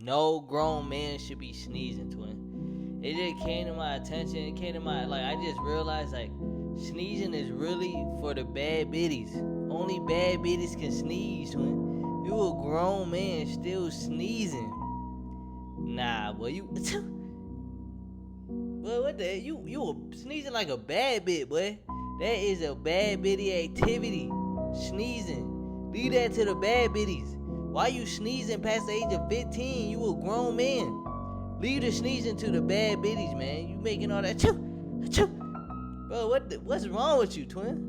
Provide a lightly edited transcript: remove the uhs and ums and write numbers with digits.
No grown man should be sneezing, twin. It just came to my attention. It came to my, like, I just realized, like, sneezing is really for the bad biddies. Only bad biddies can sneeze, twin. You a grown man still sneezing. Nah, boy, you... Boy, what the... You were sneezing like a bad bit, boy. That is a bad biddy activity. Sneezing. Leave that to the bad biddies. Why you sneezing past the age of 15? You a grown man. Leave the sneezing to the bad biddies, man. You making all that... Bro, what's wrong with you, twin?